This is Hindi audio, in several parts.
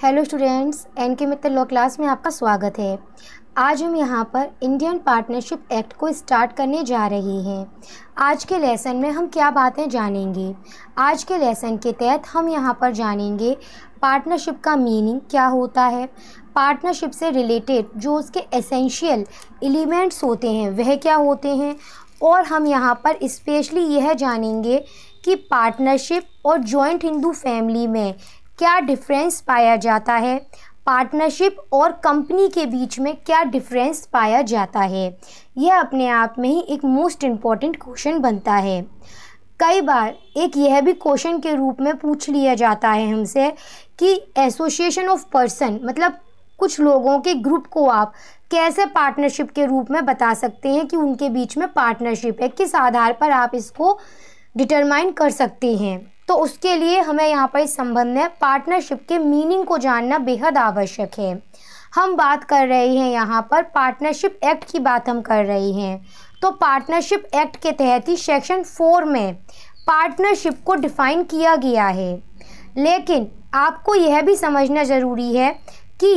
Hello students, N K Mittal law class में आपका स्वागत है। आज हम यहाँ पर इंडियन पार्टनरशिप एक्ट को स्टार्ट करने जा रहे हैं। आज के लेसन में हम क्या बातें जानेंगे? आज के लेसन के तहत हम यहाँ पर जानेंगे पार्टनरशिप का मीनिंग क्या होता है, पार्टनरशिप से रिलेटेड जो उसके एसेंशियल एलिमेंट्स होते हैं वह क्या होते हैं, और हम यहाँ पर स्पेशली यह जानेंगे कि पार्टनरशिप और जॉइंट हिंदू फैमिली में क्या डिफरेंस पाया जाता है, पार्टनरशिप और कंपनी के बीच में क्या डिफरेंस पाया जाता है। यह अपने आप में ही एक मोस्ट इम्पॉर्टेंट क्वेश्चन बनता है। कई बार एक यह भी क्वेश्चन के रूप में पूछ लिया जाता है हमसे कि एसोसिएशन ऑफ पर्सन मतलब कुछ लोगों के ग्रुप को आप कैसे पार्टनरशिप के रूप में बता सकते हैं कि उनके बीच में पार्टनरशिप है, किस आधार पर आप इसको डिटरमाइन कर सकते हैं। तो उसके लिए हमें यहाँ पर इस संबंध में पार्टनरशिप के मीनिंग को जानना बेहद आवश्यक है। हम बात कर रहे हैं यहाँ पर पार्टनरशिप एक्ट की बात हम कर रहे हैं। तो पार्टनरशिप एक्ट के तहत ही सेक्शन 4 में पार्टनरशिप को डिफाइन किया गया है। लेकिन आपको यह भी समझना ज़रूरी है कि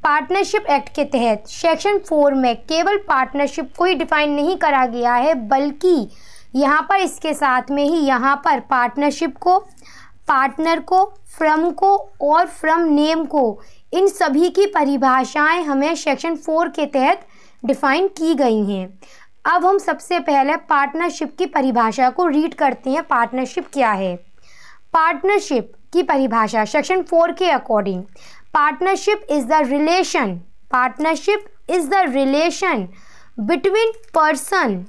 पार्टनरशिप एक्ट के तहत सेक्शन 4 में केवल पार्टनरशिप को ही डिफाइन नहीं करा गया है, बल्कि यहाँ पर इसके साथ में ही यहाँ पर पार्टनरशिप को, पार्टनर को, फ्रम को और फ्रम नेम को, इन सभी की परिभाषाएं हमें सेक्शन 4 के तहत डिफाइन की गई हैं। अब हम सबसे पहले पार्टनरशिप की परिभाषा को रीड करते हैं। पार्टनरशिप क्या है? पार्टनरशिप की परिभाषा सेक्शन 4 के according, partnership is the relation between person.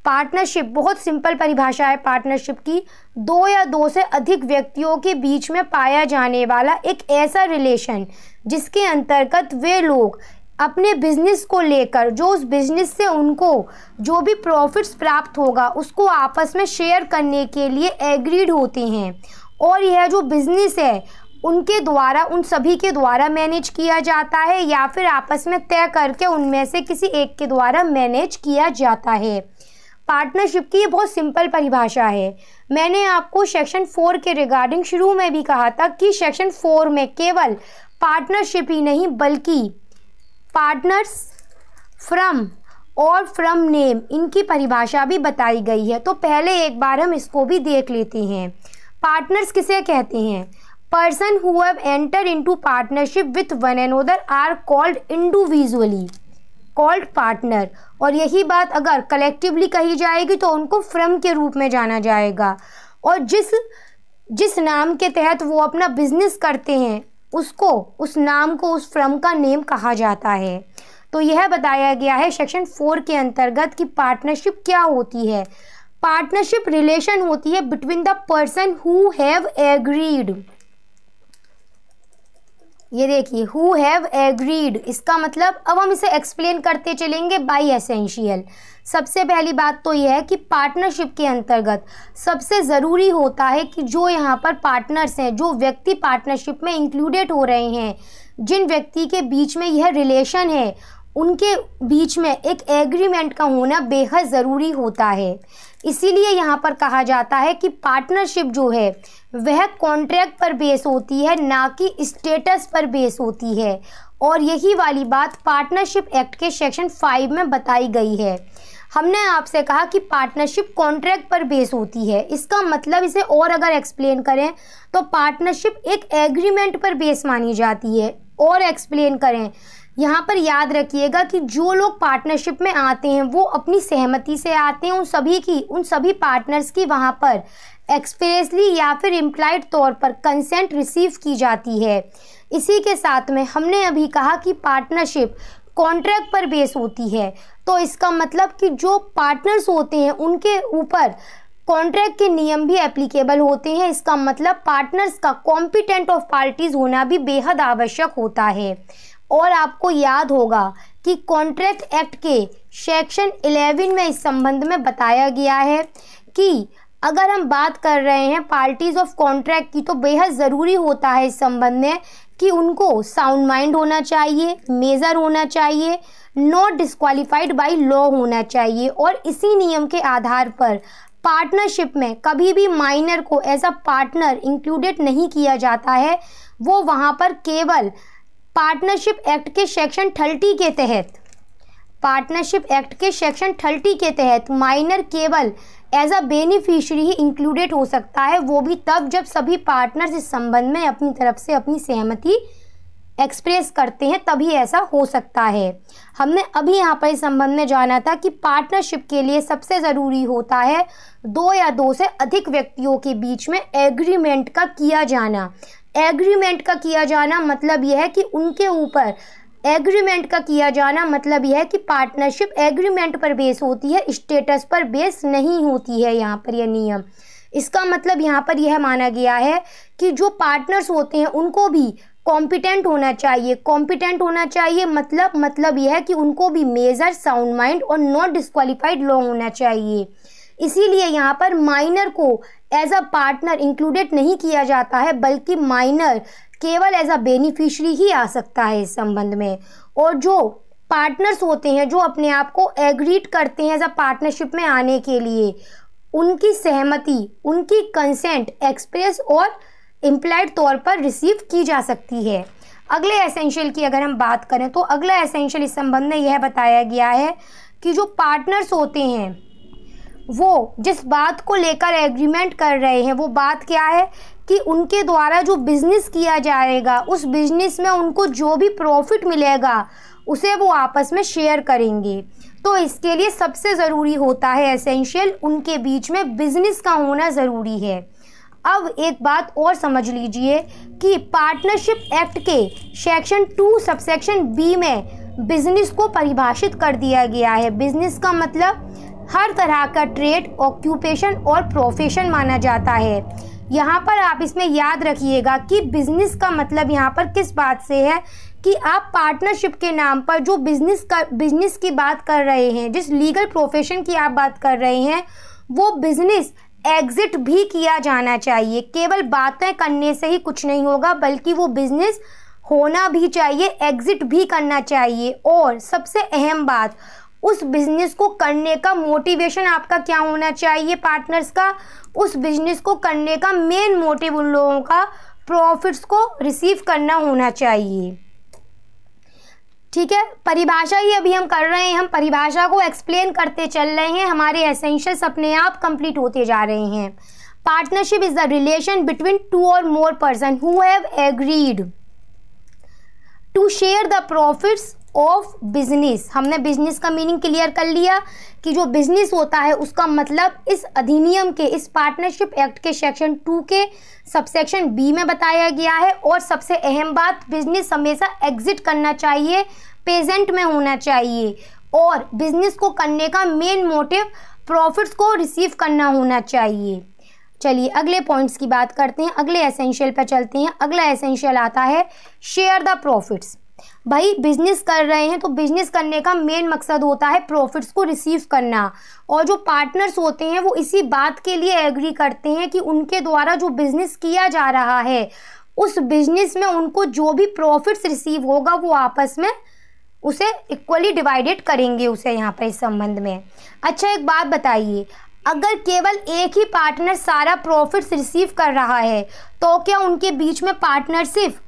Partnership बहुत सिंपल परिभाषा है पार्टनरशिप की, दो या दो से अधिक व्यक्तियों के बीच में पाया जाने वाला एक ऐसा रिलेशन जिसके अंतर्गत वे लोग अपने बिजनेस को लेकर, जो उस बिजनेस से उनको जो भी प्रॉफिट्स प्राप्त होगा उसको आपस में शेयर करने के लिए एग्रीड होते हैं, और यह जो बिजनेस है उनके द्वारा, उन सभी के द्वारा मैनेज किया जाता है या फिर आपस में तय करके उनमें से किसी एक के द्वारा मैनेज किया जाता है। पार्टनरशिप की ये बहुत सिंपल परिभाषा है। मैंने आपको सेक्शन 4 के रिगार्डिंग शुरू में भी कहा था कि सेक्शन 4 में केवल पार्टनरशिप ही नहीं बल्कि पार्टनर्स, फ्रम और फ्रम नेम, इनकी परिभाषा भी बताई गई है। तो पहले एक बार हम इसको भी देख लेते हैं। पार्टनर्स किसे कहते हैं? Person who have enter into partnership with one another are called individually called partner, और यही बात अगर कलेक्टिवली कही जाएगी तो उनको फ्रम के रूप में जाना जाएगा। और जिस नाम के तहत वो अपना बिजनेस करते हैं उसको, उस नाम को, उस फ्रम का नेम कहा जाता है। तो यह बताया गया है सेक्शन 4 के अंतर्गत कि पार्टनरशिप क्या होती है। पार्टनरशिप रिलेशन होती है between the person who have agreed. ये देखिए, हु हैव एग्रीड, इसका मतलब अब हम इसे एक्सप्लेन करते चलेंगे बाय एसेंशियल। सबसे पहली बात तो यह है कि पार्टनरशिप के अंतर्गत सबसे ज़रूरी होता है कि जो यहाँ पर पार्टनर्स हैं, जो व्यक्ति पार्टनरशिप में इंक्लूडेड हो रहे हैं, जिन व्यक्ति के बीच में यह रिलेशन है, उनके बीच में एक एग्रीमेंट का होना बेहद ज़रूरी होता है। इसीलिए यहाँ पर कहा जाता है कि पार्टनरशिप जो है वह कॉन्ट्रैक्ट पर बेस होती है, ना कि स्टेटस पर बेस होती है। और यही वाली बात पार्टनरशिप एक्ट के सेक्शन 5 में बताई गई है। हमने आपसे कहा कि पार्टनरशिप कॉन्ट्रैक्ट पर बेस होती है, इसका मतलब इसे और अगर एक्सप्लेन करें तो पार्टनरशिप एक एग्रीमेंट पर बेस मानी जाती है। और एक्सप्लेन करें, यहाँ पर याद रखिएगा कि जो लोग पार्टनरशिप में आते हैं वो अपनी सहमति से आते हैं। उन सभी पार्टनर्स की वहाँ पर एक्सप्रेसली या फिर इम्प्लाइड तौर पर कंसेंट रिसीव की जाती है। इसी के साथ में हमने अभी कहा कि पार्टनरशिप कॉन्ट्रैक्ट पर बेस होती है, तो इसका मतलब कि जो पार्टनर्स होते हैं उनके ऊपर कॉन्ट्रैक्ट के नियम भी एप्लीकेबल होते हैं। इसका मतलब पार्टनर्स का कॉम्पिटेंट ऑफ पार्टीज होना भी बेहद आवश्यक होता है। और आपको याद होगा कि कॉन्ट्रैक्ट एक्ट के सेक्शन 11 में इस संबंध में बताया गया है कि अगर हम बात कर रहे हैं पार्टीज ऑफ कॉन्ट्रैक्ट की, तो बेहद ज़रूरी होता है इस संबंध में कि उनको साउंड माइंड होना चाहिए, मेजर होना चाहिए, नॉट डिस्क्वालिफाइड बाय लॉ होना चाहिए। और इसी नियम के आधार पर पार्टनरशिप में कभी भी माइनर को एज अ पार्टनर इंक्लूडेड नहीं किया जाता है, वो वहाँ पर केवल पार्टनरशिप एक्ट के सेक्शन 30 के तहत, पार्टनरशिप एक्ट के सेक्शन 30 के तहत माइनर केवल एज अ बेनिफिशियरी ही इंक्लूडेड हो सकता है, वो भी तब जब सभी पार्टनर्स इस संबंध में अपनी तरफ से अपनी सहमति एक्सप्रेस करते हैं, तभी ऐसा हो सकता है। हमने अभी यहाँ पर इस संबंध में जाना था कि पार्टनरशिप के लिए सबसे ज़रूरी होता है 2 या 2 से अधिक व्यक्तियों के बीच में एग्रीमेंट का किया जाना। एग्रीमेंट का किया जाना मतलब यह है कि उनके ऊपर एग्रीमेंट का किया जाना मतलब यह है कि पार्टनरशिप एग्रीमेंट पर बेस होती है, स्टेटस पर बेस नहीं होती है यहाँ पर यह नियम। इसका मतलब यहाँ पर यह माना गया है कि जो पार्टनर्स होते हैं उनको भी कॉम्पिटेंट होना चाहिए। कॉम्पिटेंट होना चाहिए मतलब यह है कि उनको भी मेजर, साउंड माइंड और नॉट डिस्क्वालिफाइड लॉ होना चाहिए। इसीलिए यहाँ पर माइनर को एज अ पार्टनर इंक्लूडेड नहीं किया जाता है, बल्कि माइनर केवल एज अ बेनिफिशियरी ही आ सकता है इस संबंध में। और जो पार्टनर्स होते हैं जो अपने आप को एग्रीड करते हैं एज अ पार्टनरशिप में आने के लिए, उनकी सहमति, उनकी कंसेंट एक्सप्रेस और इम्प्लाइड तौर पर रिसीव की जा सकती है। अगले एसेंशियल की अगर हम बात करें तो अगला एसेंशियल इस संबंध में यह बताया गया है कि जो पार्टनर्स होते हैं वो जिस बात को लेकर एग्रीमेंट कर रहे हैं वो बात क्या है कि उनके द्वारा जो बिजनेस किया जाएगा उस बिजनेस में उनको जो भी प्रॉफिट मिलेगा उसे वो आपस में शेयर करेंगे। तो इसके लिए सबसे ज़रूरी होता है एसेंशियल, उनके बीच में बिजनेस का होना ज़रूरी है। अब एक बात और समझ लीजिए कि पार्टनरशिप एक्ट के सेक्शन 2 सबसेक्शन बी में बिजनेस को परिभाषित कर दिया गया है। बिजनेस का मतलब हर तरह का ट्रेड, ऑक्यूपेशन और प्रोफेशन माना जाता है। यहाँ पर आप इसमें याद रखिएगा कि बिजनेस का मतलब यहाँ पर किस बात से है कि आप पार्टनरशिप के नाम पर जो बिजनेस की बात कर रहे हैं, जिस लीगल प्रोफेशन की आप बात कर रहे हैं, वो बिजनेस एग्जिट भी किया जाना चाहिए। केवल बातें करने से ही कुछ नहीं होगा, बल्कि वो बिजनेस होना भी चाहिए, एग्जिट भी करना चाहिए। और सबसे अहम बात, उस बिजनेस को करने का मोटिवेशन आपका क्या होना चाहिए पार्टनर्स का, उस बिजनेस को करने का मेन मोटिव उन लोगों का प्रॉफिट्स को रिसीव करना होना चाहिए। ठीक है, परिभाषा ही अभी हम कर रहे हैं, हम परिभाषा को एक्सप्लेन करते चल रहे हैं, हमारे एसेंशियल्स अपने आप कंप्लीट होते जा रहे हैं। Partnership is the relation between 2 और more person who have agreed to share the profits of business. हमने बिजनेस का मीनिंग क्लियर कर लिया कि जो बिजनेस होता है उसका मतलब इस अधिनियम के, इस पार्टनरशिप एक्ट के सेक्शन 2 के सबसेक्शन बी में बताया गया है। और सबसे अहम बात, बिजनेस हमेशा एग्जिट करना चाहिए, प्रेजेंट में होना चाहिए, और बिजनेस को करने का मेन मोटिव प्रॉफिट्स को रिसीव करना होना चाहिए। चलिए अगले पॉइंट्स की बात करते हैं, अगले एसेंशियल पर चलते हैं। अगला एसेंशियल आता है शेयर द प्रॉफिट्स। भाई बिजनेस कर रहे हैं तो बिजनेस करने का मेन मकसद होता है प्रॉफिट्स को रिसीव करना, और जो पार्टनर्स होते हैं वो इसी बात के लिए एग्री करते हैं कि उनके द्वारा जो बिजनेस किया जा रहा है उस बिजनेस में उनको जो भी प्रॉफिट्स रिसीव होगा वो आपस में उसे इक्वली डिवाइडेड करेंगे उसे यहाँ पर इस संबंध में। अच्छा एक बात बताइए, अगर केवल एक ही पार्टनर सारा प्रॉफिट्स रिसीव कर रहा है तो क्या उनके बीच में पार्टनरशिप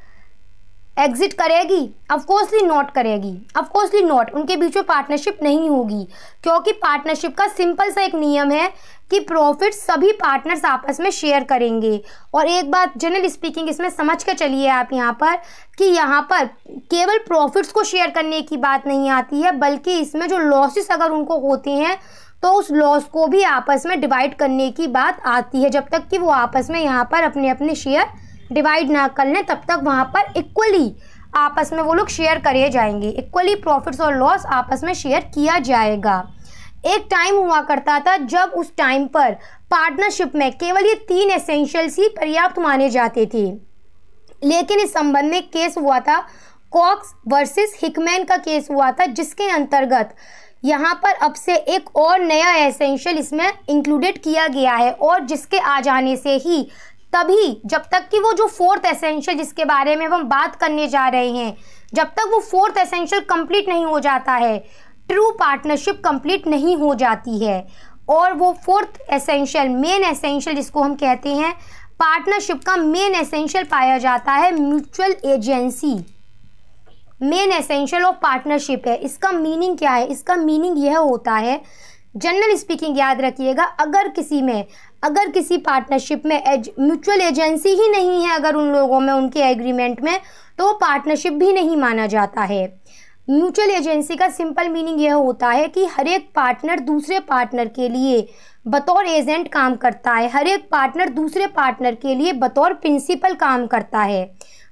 एग्जिट करेगी? ऑफकोर्सली नॉट करेगी, ऑफकोर्सली नॉट, उनके बीच में पार्टनरशिप नहीं होगी, क्योंकि पार्टनरशिप का सिंपल सा एक नियम है कि प्रॉफिट सभी पार्टनर्स आपस में शेयर करेंगे। और एक बात जनरल स्पीकिंग इसमें समझ के चलिए आप यहाँ पर कि यहाँ पर केवल प्रॉफिट्स को शेयर करने की बात नहीं आती है, बल्कि इसमें जो लॉसेस अगर उनको होते हैं तो उस लॉस को भी आपस में डिवाइड करने की बात आती है। जब तक कि वो आपस में यहाँ पर अपने अपने शेयर डिवाइड ना कर लें तब तक वहाँ पर इक्वली आपस में वो लोग शेयर करे जाएंगे, इक्वली प्रॉफिट्स और लॉस आपस में शेयर किया जाएगा। एक टाइम हुआ करता था जब उस टाइम पर पार्टनरशिप में केवल ये 3 एसेंशियल्स ही पर्याप्त माने जाते थे, लेकिन इस संबंध में केस हुआ था, कॉक्स वर्सेस हिकमैन का केस हुआ था, जिसके अंतर्गत यहाँ पर अब से एक और नया एसेंशियल इसमें इंक्लूडेड किया गया है, और जिसके आ जाने से ही तभी जब तक कि वो जो 4th एसेंशियल जिसके बारे में हम बात करने जा रहे हैं, जब तक वो 4th एसेंशियल कंप्लीट नहीं हो जाता है, ट्रू पार्टनरशिप कंप्लीट नहीं हो जाती है। और वो 4th एसेंशियल, मेन एसेंशियल जिसको हम कहते हैं पार्टनरशिप का मेन एसेंशियल पाया जाता है mutual agency. Main essential of partnership है। इसका मीनिंग क्या है? इसका मीनिंग यह होता है, जनरल स्पीकिंग याद रखिएगा, अगर किसी पार्टनरशिप में म्यूचुअल एजेंसी ही नहीं है, अगर उन लोगों में, उनके एग्रीमेंट में, तो पार्टनरशिप भी नहीं माना जाता है। म्यूचुअल एजेंसी का सिंपल मीनिंग यह होता है कि हर एक पार्टनर दूसरे पार्टनर के लिए बतौर एजेंट काम करता है, हर एक पार्टनर दूसरे पार्टनर के लिए बतौर प्रिंसिपल काम करता है।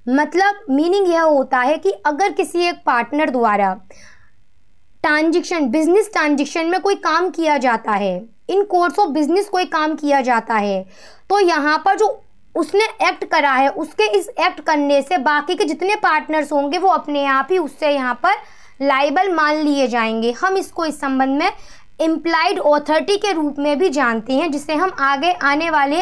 मतलब मीनिंग यह होता है कि अगर किसी एक पार्टनर द्वारा बिजनेस ट्रांजेक्शन में कोई काम किया जाता है, इन कोर्स ऑफ बिजनेस कोई काम किया जाता है, तो यहाँ पर जो उसने एक्ट करा है, उसके इस एक्ट करने से बाकी के जितने पार्टनर्स होंगे वो अपने आप ही उससे यहाँ पर लायबल मान लिए जाएंगे। हम इसको इस संबंध में इम्प्लाइड ऑथोरिटी के रूप में भी जानते हैं, जिसे हम आगे आने वाले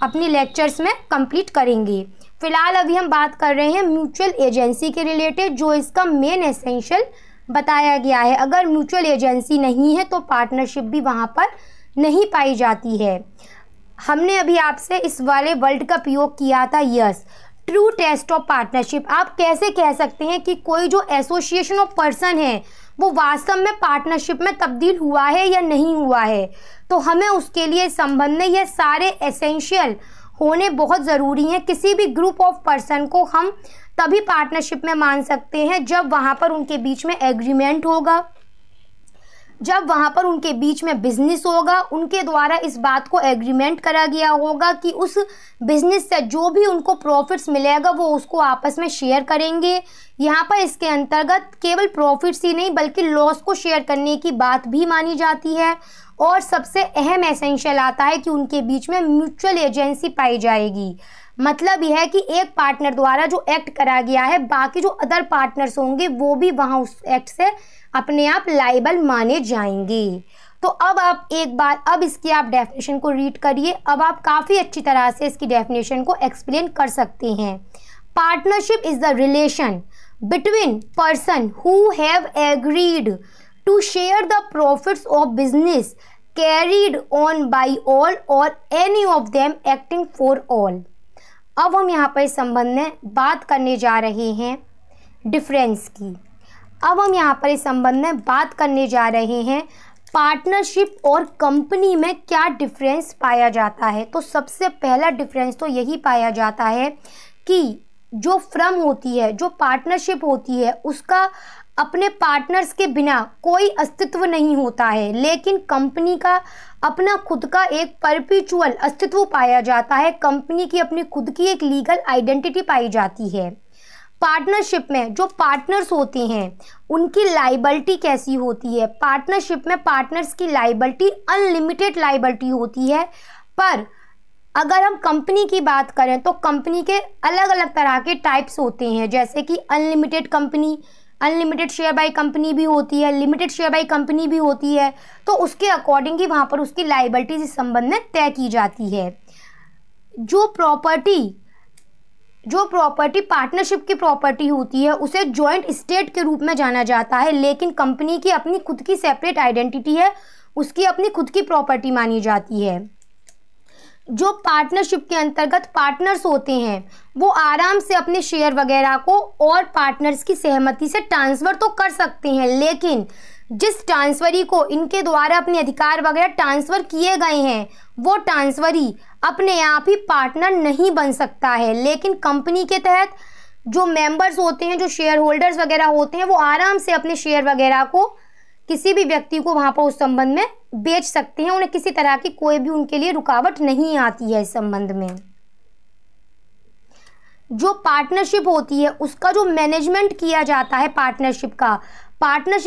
अपनी लेक्चर्स में कंप्लीट करेंगे। फिलहाल अभी हम बात कर रहे हैं म्यूचुअल एजेंसी के रिलेटेड, जो इसका मेन एसेंशियल बताया गया है। अगर म्यूचुअल एजेंसी नहीं है तो पार्टनरशिप भी वहाँ पर नहीं पाई जाती है। हमने अभी आपसे इस वाले वर्ड का प्रयोग किया था, yes, true test of partnership. आप कैसे कह सकते हैं कि कोई जो एसोसिएशन ऑफ पर्सन है वो वास्तव में पार्टनरशिप में तब्दील हुआ है या नहीं हुआ है? तो हमें उसके लिए संबंध में ये सारे एसेंशियल होने बहुत ज़रूरी हैं। किसी भी ग्रुप ऑफ पर्सन को हम तभी पार्टनरशिप में मान सकते हैं जब वहाँ पर उनके बीच में एग्रीमेंट होगा, जब वहाँ पर उनके बीच में बिजनेस होगा, उनके द्वारा इस बात को एग्रीमेंट करा गया होगा कि उस बिजनेस से जो भी उनको प्रॉफिट्स मिलेगा वो उसको आपस में शेयर करेंगे। यहाँ पर इसके अंतर्गत केवल प्रॉफिट्स ही नहीं बल्कि लॉस को शेयर करने की बात भी मानी जाती है। और सबसे अहम एसेंशियल आता है कि उनके बीच में म्यूचुअल एजेंसी पाई जाएगी। मतलब यह है कि एक पार्टनर द्वारा जो एक्ट करा गया है, बाकी जो अदर पार्टनर्स होंगे वो भी वहाँ उस एक्ट से अपने आप लायबल माने जाएंगे। तो अब आप एक बार अब इसकी आप डेफिनेशन को रीड करिए। अब आप काफ़ी अच्छी तरह से इसकी डेफिनेशन को एक्सप्लेन कर सकते हैं। Partnership is the relation between person who have agreed to share the profits of business carried on by all or any of them acting for all. अब हम यहाँ पर इस संबंध में बात करने जा रहे हैं डिफरेंस की। अब हम यहाँ पर इस संबंध में बात करने जा रहे हैं पार्टनरशिप और कंपनी में क्या डिफरेंस पाया जाता है। तो सबसे पहला डिफरेंस तो यही पाया जाता है कि जो फर्म होती है, जो पार्टनरशिप होती है, उसका अपने पार्टनर्स के बिना कोई अस्तित्व नहीं होता है, लेकिन कंपनी का अपना खुद का एक परपेचुअल अस्तित्व पाया जाता है। कंपनी की अपनी खुद की एक लीगल आइडेंटिटी पाई जाती है। पार्टनरशिप में जो पार्टनर्स होते हैं उनकी लाइबिलिटी कैसी होती है? पार्टनरशिप में पार्टनर्स की लाइबिलिटी अनलिमिटेड लाइबिलिटी होती है। पर अगर हम कंपनी की बात करें तो कंपनी के अलग अलग तरह के टाइप्स होते हैं, जैसे कि unlimited company, unlimited share by company भी होती है, लिमिटेड शेयर बाई कंपनी भी होती है। तो उसके अकॉर्डिंग ही वहाँ पर उसकी लाइबिलिटी इस संबंध में तय की जाती है। जो प्रॉपर्टी पार्टनरशिप की प्रॉपर्टी होती है उसे जॉइंट स्टेट के रूप में जाना जाता है, लेकिन कंपनी की अपनी खुद की सेपरेट आइडेंटिटी है, उसकी अपनी खुद की प्रॉपर्टी मानी जाती है। जो पार्टनरशिप के अंतर्गत पार्टनर्स होते हैं वो आराम से अपने शेयर वगैरह को और पार्टनर्स की सहमति से ट्रांसफ़र तो कर सकते हैं, लेकिन जिस ट्रांसफरी को इनके द्वारा अपने अधिकार वगैरह ट्रांसफ़र किए गए हैं वो ट्रांसफरी अपने आप ही पार्टनर नहीं बन सकता है। लेकिन कंपनी के तहत जो मेंबर्स होते हैं, जो शेयर होल्डर्स वगैरह होते हैं, वो आराम से अपने शेयर वगैरह को किसी भी व्यक्ति को वहाँ पर उस संबंध में बेच सकते हैं। उन्हें किसी तरह की कोई भी उनके लिए रुकावट नहीं आती है इस संबंध में। जो पार्टनरशिप होती है उसका जो मैनेजमेंट किया जाता है, पार्टनरशिप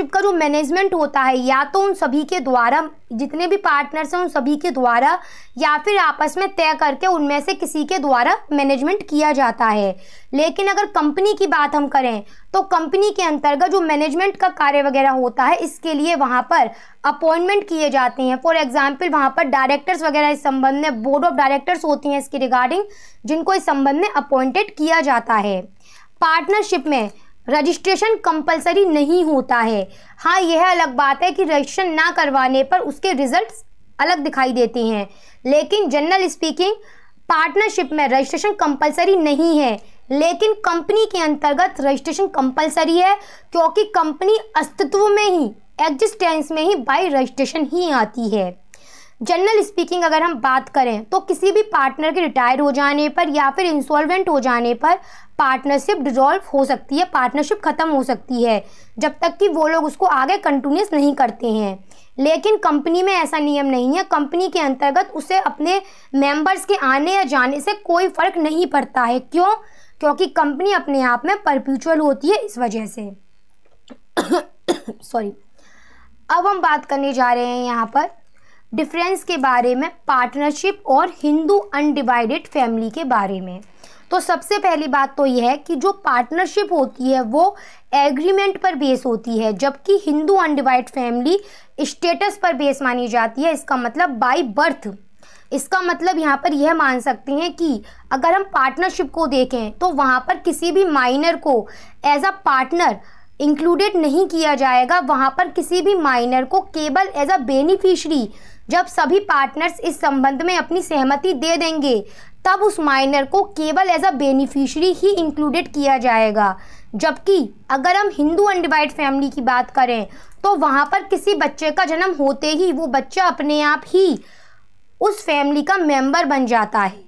का जो मैनेजमेंट होता है या तो उन सभी के द्वारा, जितने भी पार्टनर्स हैं उन सभी के द्वारा, या फिर आपस में तय करके उनमें से किसी के द्वारा मैनेजमेंट किया जाता है। लेकिन अगर कंपनी की बात हम करें तो कंपनी के अंतर्गत जो मैनेजमेंट का कार्य वगैरह होता है इसके लिए वहाँ पर अपॉइंटमेंट किए जाते हैं। फॉर एग्जाम्पल वहाँ पर डायरेक्टर्स वगैरह इस संबंध में, बोर्ड ऑफ डायरेक्टर्स होती हैं इसके रिगार्डिंग, जिनको इस संबंध में अपॉइंटेड किया जाता है। पार्टनरशिप में रजिस्ट्रेशन कंपलसरी नहीं होता है। हाँ, यह अलग बात है कि रजिस्ट्रेशन ना करवाने पर उसके रिजल्ट्स अलग दिखाई देते हैं, लेकिन जनरल स्पीकिंग पार्टनरशिप में रजिस्ट्रेशन कंपलसरी नहीं है, लेकिन कंपनी के अंतर्गत रजिस्ट्रेशन कंपलसरी है, क्योंकि कंपनी अस्तित्व में ही, एग्जिस्टेंस में ही बाय रजिस्ट्रेशन ही आती है। जनरल स्पीकिंग अगर हम बात करें तो किसी भी पार्टनर के रिटायर हो जाने पर या फिर इंसॉल्वेंट हो जाने पर पार्टनरशिप डिसॉल्व हो सकती है, पार्टनरशिप खत्म हो सकती है, जब तक कि वो लोग उसको आगे कंटिन्यूस नहीं करते हैं। लेकिन कंपनी में ऐसा नियम नहीं है। कंपनी के अंतर्गत उसे अपने मेंबर्स के आने या जाने से कोई फर्क नहीं पड़ता है। क्यों? क्योंकि कंपनी अपने आप में परपेचुअल होती है, इस वजह से। सॉरी। अब हम बात करने जा रहे हैं यहाँ पर डिफरेंस के बारे में, पार्टनरशिप और हिंदू अनडिवाइडेड फैमिली के बारे में। तो सबसे पहली बात तो यह है कि जो पार्टनरशिप होती है वो एग्रीमेंट पर बेस होती है, जबकि हिंदू अनडिवाइडेड फैमिली स्टेटस पर बेस मानी जाती है। इसका मतलब बाय बर्थ। इसका मतलब यहाँ पर यह मान सकते हैं कि अगर हम पार्टनरशिप को देखें तो वहाँ पर किसी भी माइनर को एज अ पार्टनर इंक्लूडेड नहीं किया जाएगा। वहाँ पर किसी भी माइनर को केवल एज अ बेनिफिशरी, जब सभी पार्टनर्स इस संबंध में अपनी सहमति दे देंगे तब उस माइनर को केवल एज अ बेनिफिशरी ही इंक्लूडेड किया जाएगा। जबकि अगर हम हिंदू अनडिवाइडेड फैमिली की बात करें तो वहाँ पर किसी बच्चे का जन्म होते ही वो बच्चा अपने आप ही उस फैमिली का मेंबर बन जाता है।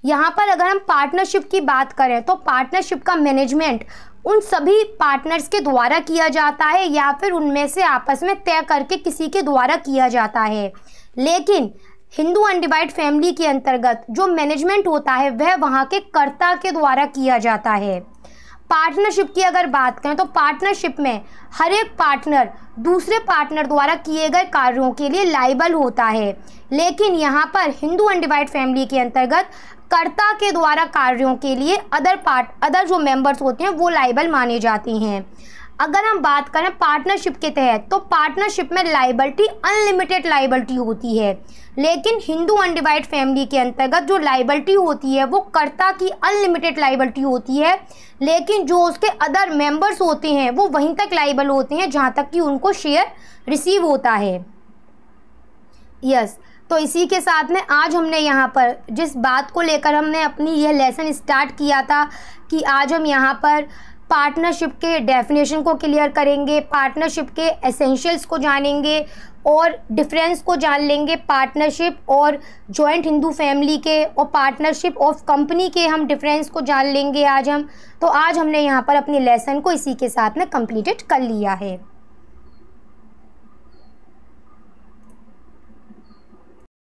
यहाँ पर अगर हम पार्टनरशिप की बात करें तो पार्टनरशिप का मैनेजमेंट उन सभी पार्टनर्स के द्वारा किया जाता है या फिर उनमें से आपस में तय करके किसी के द्वारा किया जाता है। लेकिन हिंदू अनडिवाइडेड फैमिली के अंतर्गत जो मैनेजमेंट होता है वह वहाँ के कर्ता के द्वारा किया जाता है। पार्टनरशिप की अगर बात करें तो पार्टनरशिप में हर एक पार्टनर दूसरे पार्टनर द्वारा किए गए कार्यों के लिए लायबल होता है। लेकिन यहाँ पर हिंदू अनडिवाइडेड फैमिली के अंतर्गत कर्ता के द्वारा कार्यों के लिए अदर जो मेंबर्स होते हैं वो लायबल माने जाते हैं। अगर हम बात करें पार्टनरशिप के तहत तो पार्टनरशिप में लायबिलिटी अनलिमिटेड लायबिलिटी होती है, लेकिन हिंदू अनडिवाइडेड फैमिली के अंतर्गत जो लायबिलिटी होती है वो कर्ता की अनलिमिटेड लायबिलिटी होती है, लेकिन जो उसके अदर मेंबर्स होते हैं वो वहीं तक लायबल होते हैं जहां तक कि उनको शेयर रिसीव होता है। यस, तो इसी के साथ में आज हमने यहाँ पर जिस बात को लेकर हमने अपनी यह लेसन स्टार्ट किया था कि आज हम यहाँ पर पार्टनरशिप के डेफिनेशन को क्लियर करेंगे, पार्टनरशिप के एसेंशियल्स को जानेंगे और डिफरेंस को जान लेंगे पार्टनरशिप और जॉइंट हिंदू फैमिली के, और पार्टनरशिप ऑफ कंपनी के हम डिफरेंस को जान लेंगे आज हम। तो आज हमने यहाँ पर अपनी लेसन को इसी के साथ में कंप्लीटेड कर लिया है।